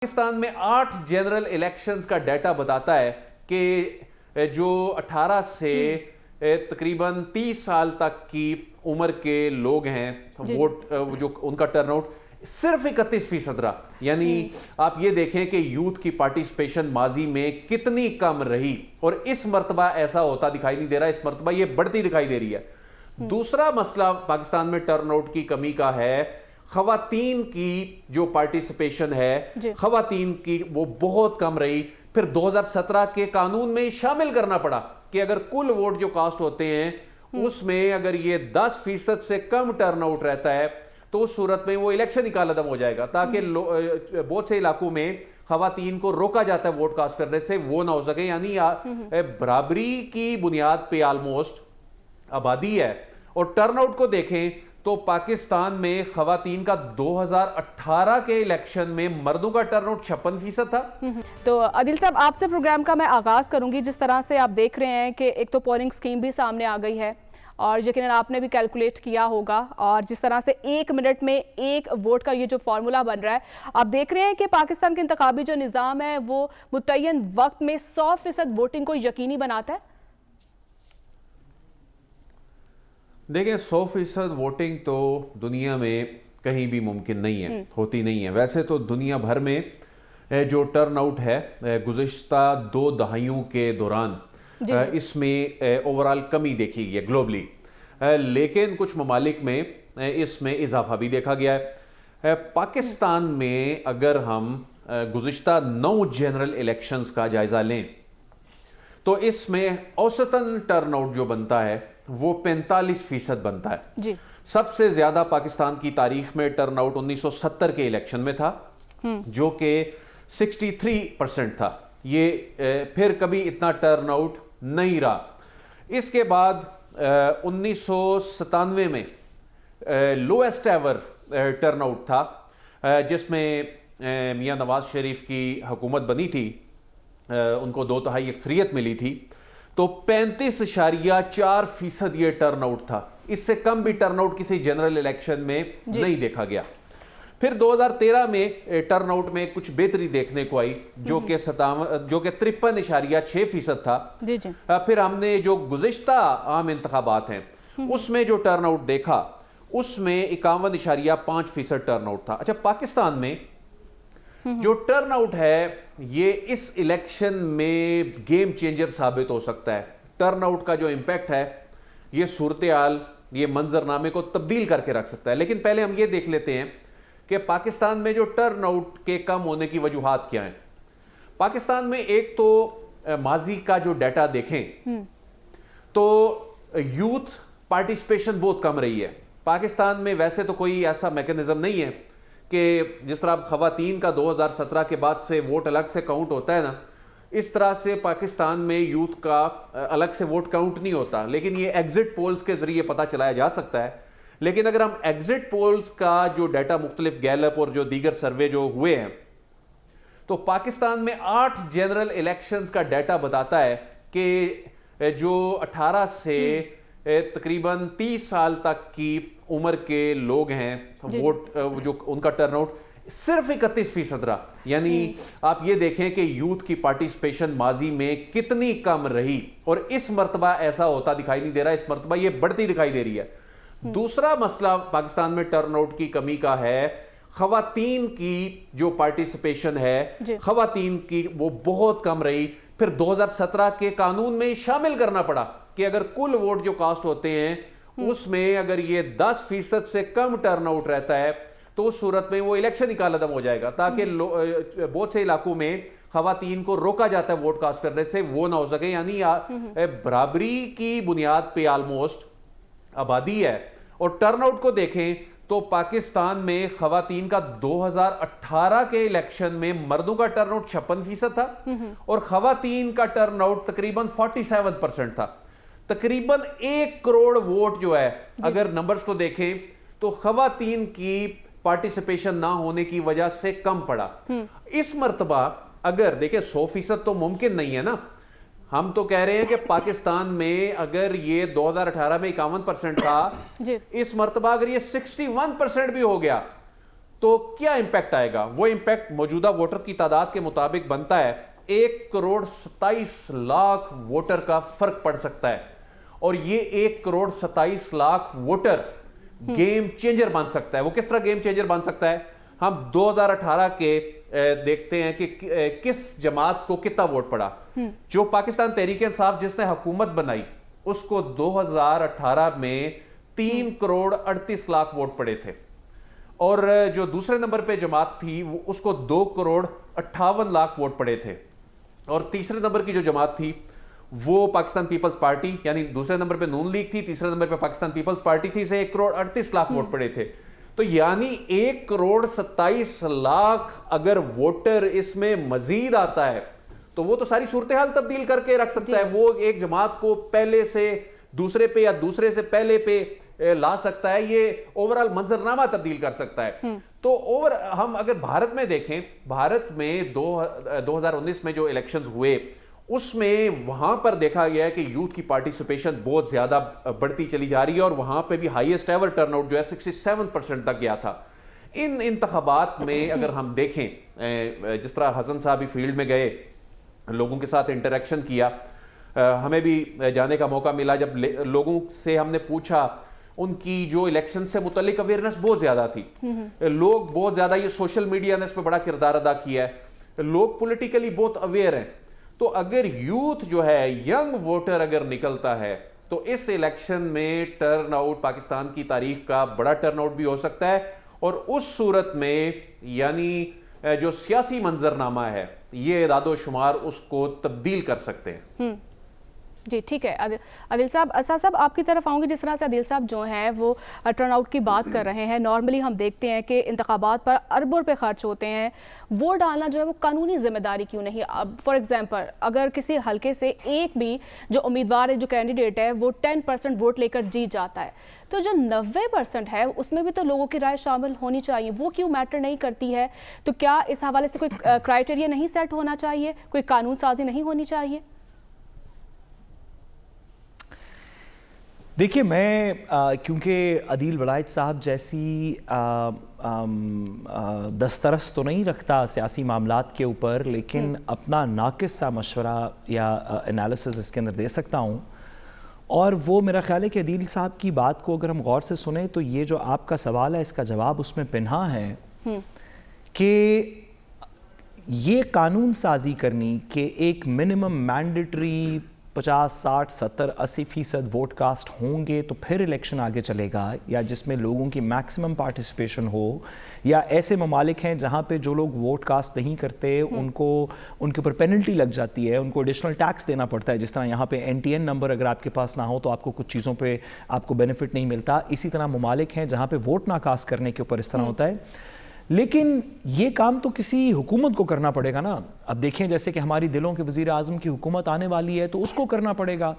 پاکستان میں 8 general elections کا data بتاتا ہے کہ جو 18 سے تقریباً 30 سال تک کی عمر کے لوگ ہیں ووٹ جو ان کا ٹرن آؤٹ صرف 31% رہا. یعنی آپ یہ دیکھیں کہ یوتھ کی پارٹیسپیشن ماضی میں کتنی کم رہی اور اس مرتبہ ایسا ہوتا دکھائی نہیں دے رہا, اس مرتبہ یہ بڑھتی دکھائی دے رہی ہے. دوسرا مسئلہ پاکستان میں ٹرن آؤٹ کی کمی کا ہے, خواتین کی جو پارٹیسپیشن ہے خواتین کی وہ بہت کم رہی. پھر 2017 کے قانون میں شامل کرنا پڑا کہ اگر کل ووٹ جو کاسٹ ہوتے ہیں اس میں اگر یہ 10% سے کم ٹرن آؤٹ رہتا ہے تو اس صورت میں وہ الیکشن ہی کالعدم ہو جائے گا, تاکہ بہت سے علاقوں میں خواتین کو روکا جاتا ہے ووٹ کاسٹ کرنے سے, وہ نہ ہو سکے. یعنی برابری کی بنیاد پہ آلموسٹ آبادی ہے. اور ٹرن آؤٹ کو دیکھیں تو پاکستان میں خواتین کا 2018 کے الیکشن میں مردوں کا ٹرن آؤٹ 56% تھا. تو عادل صاحب آپ سے پروگرام کا میں آغاز کروں گی. جس طرح سے آپ دیکھ رہے ہیں کہ ایک تو پولنگ سکیم بھی سامنے آ گئی ہے اور یقیناً آپ نے بھی کیلکولیٹ کیا ہوگا, اور جس طرح سے 1 منٹ میں 1 ووٹ کا یہ جو فارمولا بن رہا ہے, آپ دیکھ رہے ہیں کہ پاکستان کے انتخابی جو نظام ہے وہ متعین وقت میں 100% ووٹنگ کو یقینی بناتا ہے. دیکھیں 100% ووٹنگ تو دنیا میں کہیں بھی ممکن نہیں ہے, ہوتی نہیں ہے. ویسے تو دنیا بھر میں جو ٹرن آؤٹ ہے گزشتہ 2 دہائیوں کے دوران اس میں اوورال کمی دیکھی گئی ہے گلوبلی, لیکن کچھ ممالک میں اس میں اضافہ بھی دیکھا گیا ہے. پاکستان میں اگر ہم گزشتہ 9 جنرل الیکشنز کا جائزہ لیں تو اس میں اوسطاً ٹرن آؤٹ جو بنتا ہے وہ 45% بنتا ہے. سب سے زیادہ پاکستان کی تاریخ میں ٹرن آؤٹ 1970 کے الیکشن میں تھا جو کہ 63% تھا. یہ پھر کبھی اتنا ٹرن آؤٹ نہیں رہا. اس کے بعد 1997 میں لویسٹ ایور ٹرن آؤٹ تھا جس میں میاں نواز شریف کی حکومت بنی تھی, ان کو 2/3 اکثریت ملی تھی, تو 35.4% یہ ٹرن آؤٹ تھا. اس سے کم بھی ٹرن آؤٹ کسی جنرل الیکشن میں نہیں دیکھا گیا. پھر 2013 میں ٹرن آؤٹ میں کچھ بہتری دیکھنے کو آئی جو کہ 53.6% تھا. پھر ہم نے جو گزشتہ عام انتخابات ہیں اس میں جو ٹرن آؤٹ دیکھا اس میں 51.5% ٹرن آؤٹ تھا. اچھا, پاکستان میں جو ٹرن آؤٹ ہے یہ اس الیکشن میں گیم چینجر ثابت ہو سکتا ہے. ٹرن آؤٹ کا جو امپیکٹ ہے یہ صورتحال, یہ منظرنامے کو تبدیل کر کے رکھ سکتا ہے. لیکن پہلے ہم یہ دیکھ لیتے ہیں کہ پاکستان میں جو ٹرن آؤٹ کے کم ہونے کی وجوہات کیا ہیں. پاکستان میں ایک تو ماضی کا جو ڈیٹا دیکھیں تو یوتھ پارٹیسپیشن بہت کم رہی ہے. پاکستان میں ویسے تو کوئی ایسا میکنزم نہیں ہے کہ جس طرح خواتین کا 2017 کے بعد سے ووٹ الگ سے کاؤنٹ ہوتا ہے نا, اس طرح سے پاکستان میں یوتھ کا الگ سے ووٹ کاؤنٹ نہیں ہوتا. لیکن یہ ایگزٹ پولز کے ذریعے پتہ چلایا جا سکتا ہے. لیکن اگر ہم ایگزٹ پولز کا جو ڈیٹا مختلف گیلپ اور جو دیگر سروے جو ہوئے ہیں تو پاکستان میں 8 جنرل الیکشنز کا ڈیٹا بتاتا ہے کہ جو 18 سے تقریباً 30 سال تک کی عمر کے لوگ ہیں ووٹ جو ان کا ٹرن آؤٹ صرف 31% رہا. یعنی آپ یہ دیکھیں کہ یوتھ کی پارٹیسپیشن ماضی میں کتنی کم رہی اور اس مرتبہ ایسا ہوتا دکھائی نہیں دے رہا, اس مرتبہ یہ بڑھتی دکھائی دے رہی ہے. دوسرا مسئلہ پاکستان میں ٹرن آؤٹ کی کمی کا ہے, خواتین کی جو پارٹیسپیشن ہے خواتین کی وہ بہت کم رہی. پھر 2017 کے قانون میں شامل کرنا پڑا کہ اگر کل ووٹ جو کاسٹ ہوتے ہیں اس میں اگر یہ 10% سے کم ٹرن آؤٹ رہتا ہے تو اس صورت میں وہ الیکشن ہی کالعدم ہو جائے گا, تاکہ بہت سے علاقوں میں خواتین کو روکا جاتا ہے ووٹ کاسٹ کرنے سے, وہ نہ ہو سکے. یعنی برابری کی بنیاد پہ آلموسٹ آبادی ہے. اور ٹرن آؤٹ کو دیکھیں تو پاکستان میں خواتین کا 2018 کے الیکشن میں مردوں کا ٹرن آؤٹ 56% تھا اور خواتین کا ٹرن آؤٹ تقریباً 47% تھا. تقریباً 1 کروڑ ووٹ جو ہے اگر نمبرز کو دیکھیں تو خواتین کی پارٹیسپیشن نہ ہونے کی وجہ سے کم پڑا. اس مرتبہ اگر دیکھیں 100% تو ممکن نہیں ہے نا, ہم تو کہہ رہے ہیں کہ پاکستان میں اگر یہ 2018 میں 51% تھا, اس مرتبہ اگر یہ 61% بھی ہو گیا تو کیا امپیکٹ آئے گا؟ وہ امپیکٹ موجودہ ووٹرز کی تعداد کے مطابق بنتا ہے 1,27,00,000 ووٹر کا فرق پڑ سکتا ہے، اور یہ 1,27,00,000 ووٹر گیم چینجر بن سکتا ہے۔ وہ کس طرح گیم چینجر بن سکتا ہے؟ ہم 2018 کے دیکھتے ہیں کہ کس جماعت کو کتنا ووٹ پڑا۔ جو پاکستان تحریک انصاف جس نے حکومت بنائی اس کو 2018 میں 3,38,00,000 ووٹ پڑے تھے، اور جو دوسرے نمبر پہ جماعت تھی اس کو 2,58,00,000 ووٹ پڑے تھے، اور تیسرے نمبر کی جو جماعت تھی وہ پاکستان پیپلز پارٹی، یعنی دوسرے نمبر پہ نون لیگ تھی، تیسرے نمبر پہ پاکستان پیپلز پارٹی تھی، سے 1,38,00,000 ووٹ پڑے تھے۔ تو یعنی 1,27,00,000 اگر ووٹر اس میں مزید آتا ہے تو وہ تو ساری صورتحال تبدیل کر کے رکھ سکتا ہے۔ وہ ایک جماعت کو پہلے سے دوسرے پہ یا دوسرے سے پہلے پہ لا سکتا ہے، یہ اوورال منظرنامہ تبدیل کر سکتا ہے۔ تو ہم اگر بھارت میں دیکھیں، بھارت میں 2019 میں جو الیکشنز ہوئے اس میں وہاں پر دیکھا گیا ہے کہ یوتھ کی پارٹیسپیشن بہت زیادہ بڑھتی چلی جا رہی ہے، اور وہاں پہ بھی ہائیسٹ ایور ٹرن آؤٹ جو ہے 67% تک گیا تھا۔ ان انتخابات میں اگر ہم دیکھیں، جس طرح حسن صاحب بھی فیلڈ میں گئے، لوگوں کے ساتھ انٹریکشن کیا، ہمیں بھی جانے کا موقع ملا، جب لوگوں سے ہم نے پوچھا ان کی جو الیکشن سے متعلق اویئرنس بہت زیادہ تھی، لوگ بہت زیادہ، یہ سوشل میڈیا نے اس پہ بڑا کردار ادا کیا ہے، لوگ پولیٹیکلی بہت اویئر ہیں۔ تو اگر یوتھ جو ہے، ینگ ووٹر اگر نکلتا ہے تو اس الیکشن میں ٹرن آؤٹ پاکستان کی تاریخ کا بڑا ٹرن آؤٹ بھی ہو سکتا ہے، اور اس صورت میں یعنی جو سیاسی منظرنامہ ہے یہ اعداد و شمار اس کو تبدیل کر سکتے ہیں۔ جی ٹھیک ہے عادل صاحب، اسد صاحب آپ کی طرف آؤں گی۔ جس طرح سے عادل صاحب جو ہیں وہ ٹرن آؤٹ کی بات کر رہے ہیں، نارملی ہم دیکھتے ہیں کہ انتخابات پر اربوں روپے خرچ ہوتے ہیں، ووٹ ڈالنا جو ہے وہ قانونی ذمہ داری کیوں نہیں؟ اب فار ایگزامپل اگر کسی حلقے سے ایک بھی جو امیدوار ہے، جو کینڈیڈیٹ ہے، وہ 10% ووٹ لے کر جیت جاتا ہے، تو جو 90% ہے اس میں بھی تو لوگوں کی رائے شامل ہونی چاہیے، وہ کیوں میٹر نہیں کرتی ہے؟ تو کیا اس حوالے سے کوئی کرائٹیریا نہیں سیٹ ہونا چاہیے، کوئی قانون سازی نہیں ہونی چاہیے؟ دیکھیے، میں کیونکہ عدیل ولایت صاحب جیسی دسترس تو نہیں رکھتا سیاسی معاملات کے اوپر، لیکن اپنا ناقص سا مشورہ یا انالیسز اس کے اندر دے سکتا ہوں، اور وہ میرا خیال ہے کہ عدیل صاحب کی بات کو اگر ہم غور سے سنیں تو یہ جو آپ کا سوال ہے اس کا جواب اس میں پنہا ہے کہ یہ قانون سازی کرنی کہ ایک منیمم مینڈیٹری 50, 60, 70, 80% ووٹ کاسٹ ہوں گے تو پھر الیکشن آگے چلے گا، یا جس میں لوگوں کی میکسیمم پارٹیسپیشن ہو، یا ایسے ممالک ہیں جہاں پہ جو لوگ ووٹ کاسٹ نہیں کرتے ان کے اوپر پینلٹی لگ جاتی ہے، ان کو ایڈیشنل ٹیکس دینا پڑتا ہے، جس طرح یہاں پہ NTN نمبر اگر آپ کے پاس نہ ہو تو آپ کو کچھ چیزوں پہ آپ کو بینیفٹ نہیں ملتا۔ اسی طرح ممالک ہیں جہاں پہ ووٹ نہ کاسٹ کرنے کے اوپر اس طرح ہوتا ہے، لیکن یہ کام تو کسی حکومت کو کرنا پڑے گا نا۔ اب دیکھیں جیسے کہ ہماری دلوں کے وزیر اعظم کی حکومت آنے والی ہے تو اس کو کرنا پڑے گا،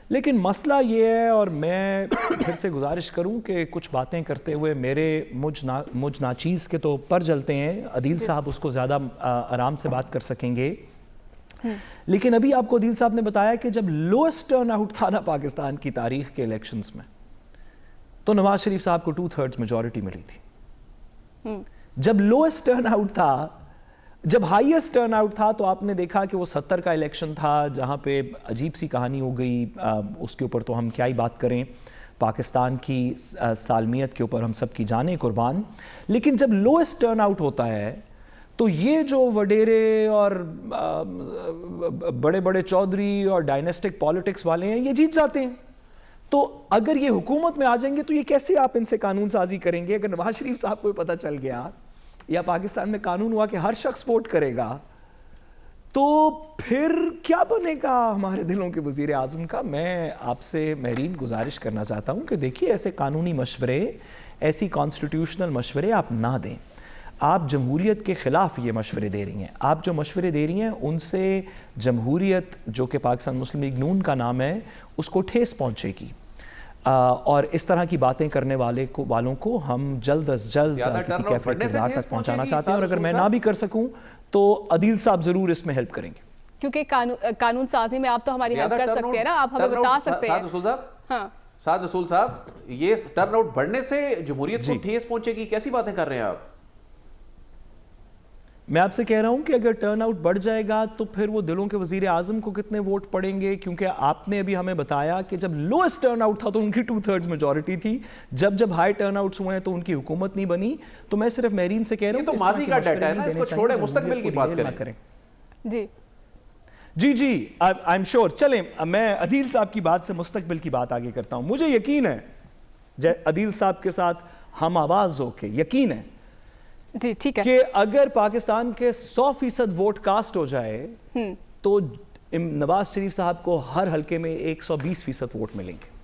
لیکن مسئلہ یہ ہے، اور میں پھر سے گزارش کروں کہ کچھ باتیں کرتے ہوئے میرے مجھ ناچیز کے تو پر جلتے ہیں، عدیل صاحب اس کو زیادہ آرام سے بات کر سکیں گے، لیکن ابھی آپ کو عدیل صاحب نے بتایا کہ جب لوئسٹ ٹرن آؤٹ تھا نا پاکستان کی تاریخ کے الیکشنز میں تو نواز شریف صاحب کو 2/3 میجورٹی ملی تھی۔ جب لوئسٹ ٹرن آؤٹ تھا، جب ہائیسٹ ٹرن آؤٹ تھا تو آپ نے دیکھا کہ وہ 70 کا الیکشن تھا جہاں پہ عجیب سی کہانی ہو گئی، اس کے اوپر تو ہم کیا ہی بات کریں، پاکستان کی سالمیت کے اوپر ہم سب کی جانیں قربان۔ لیکن جب لوئسٹ ٹرن آؤٹ ہوتا ہے تو یہ جو وڈیرے اور بڑے بڑے چودھری اور ڈائنیسٹک پالیٹکس والے ہیں یہ جیت جاتے ہیں۔ تو اگر یہ حکومت میں آ جائیں گے تو یہ کیسے آپ ان سے قانون سازی کریں گے؟ اگر نواز شریف صاحب کو پتہ چل گیا یا پاکستان میں قانون ہوا کہ ہر شخص ووٹ کرے گا تو پھر کیا بنے گا ہمارے دلوں کے وزیر اعظم کا؟ میں آپ سے مہرین گزارش کرنا چاہتا ہوں کہ دیکھیے ایسے قانونی مشورے، ایسی کانسٹیٹیوشنل مشورے آپ نہ دیں۔ آپ جمہوریت کے خلاف یہ مشورے دے رہی ہیں، آپ جو مشورے دے رہی ہیں ان سے جمہوریت جو کہ پاکستان مسلم لیگ نون کا نام ہے اس کو ٹھیس پہنچے گی، اور اس طرح کی باتیں کرنے والوں کو ہم جلد از جلد کسی کیفے کردار تک پہنچانا چاہتے ہیں، اور اگر میں نہ بھی کر سکوں تو عدیل صاحب ضرور اس میں ہیلپ کریں گے، کیونکہ قانون سازی میں آپ تو ہماری ہیلپ کر سکتے ہیں نا، آپ ہمیں بتا سکتے ہیں۔ سعد رسول صاحب، یہ ٹرن آؤٹ بڑھنے سے جمہوریت کو ٹھیس پہنچے گی، کیسی باتیں کر رہے ہیں آپ؟ میں آپ سے کہہ رہا ہوں کہ اگر ٹرن آؤٹ بڑھ جائے گا تو پھر وہ دلوں کے وزیر اعظم کو کتنے ووٹ پڑیں گے، کیونکہ آپ نے ابھی ہمیں بتایا کہ جب لوئسٹ ٹرن آؤٹ تھا تو ان کی 2/3 میجورٹی تھی، جب ہائی ٹرن آؤٹس ہوئے ہیں تو ان کی حکومت نہیں بنی. تو میں صرف مہرین سے کہہ رہا ہوں یہ تو ماضی کا ڈیٹا ہے نا، اس کو چھوڑے مستقبل کی بات کریں. جی آئی ایم شیور. چلیں میں عدیل صاحب کی بات سے مستقبل کی بات آگے کرتا ہوں. مجھے یقین ہے عدیل صاحب کے ساتھ ہم آواز ہو کے یقین ہے جی ٹھیک ہے کہ اگر پاکستان کے 100% ووٹ کاسٹ ہو جائے تو نواز شریف صاحب کو ہر حلقے میں 120% ووٹ ملیں گے.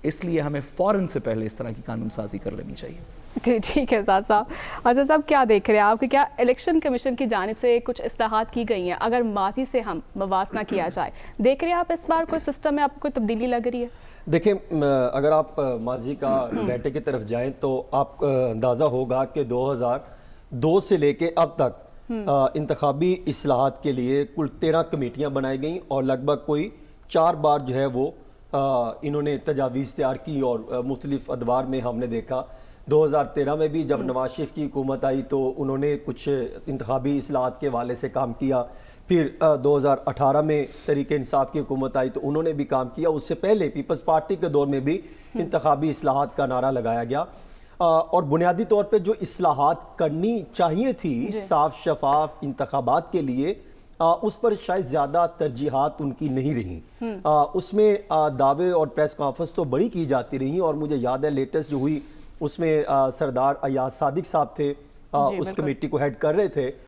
اس لیے ہمیں فوراً سے پہلے اس طرح کی قانون سازی کر لینی چاہیے. جی ٹھیک ہے سعد صاحب. اظہر صاحب کیا دیکھ رہے ہیں آپ کہ کیا الیکشن کمیشن کی جانب سے کچھ اصلاحات کی گئی ہیں؟ اگر ماضی سے ہم موازنہ کیا جائے، دیکھ رہے ہیں آپ اس بار کوئی سسٹم میں آپ کو کوئی تبدیلی لگ رہی ہے؟ دیکھیں اگر آپ ماضی کا ڈیٹے کی طرف جائیں تو آپ کو اندازہ ہوگا کہ 2002 سے لے کے اب تک انتخابی اصلاحات کے لیے کل 13 کمیٹیاں بنائی گئیں اور لگ بھگ کوئی 4 بار جو ہے وہ انہوں نے تجاویز تیار کی اور مختلف ادوار میں ہم نے دیکھا. 2013 میں بھی جب نواز شریف کی حکومت آئی تو انہوں نے کچھ انتخابی اصلاحات کے حوالے سے کام کیا. پھر 2018 میں تحریک انصاف کی حکومت آئی تو انہوں نے بھی کام کیا. اس سے پہلے پیپلز پارٹی کے دور میں بھی انتخابی اصلاحات کا نعرہ لگایا گیا اور بنیادی طور پہ جو اصلاحات کرنی چاہیے تھی صاف شفاف انتخابات کے لیے اس پر شاید زیادہ ترجیحات ان کی نہیں رہیں. اس میں دعوے اور پریس کانفرنس تو بڑی کی جاتی رہیں اور مجھے یاد ہے لیٹسٹ جو ہوئی اس میں سردار ایاز صادق صاحب تھے، اس کمیٹی کو ہیڈ کر رہے تھے.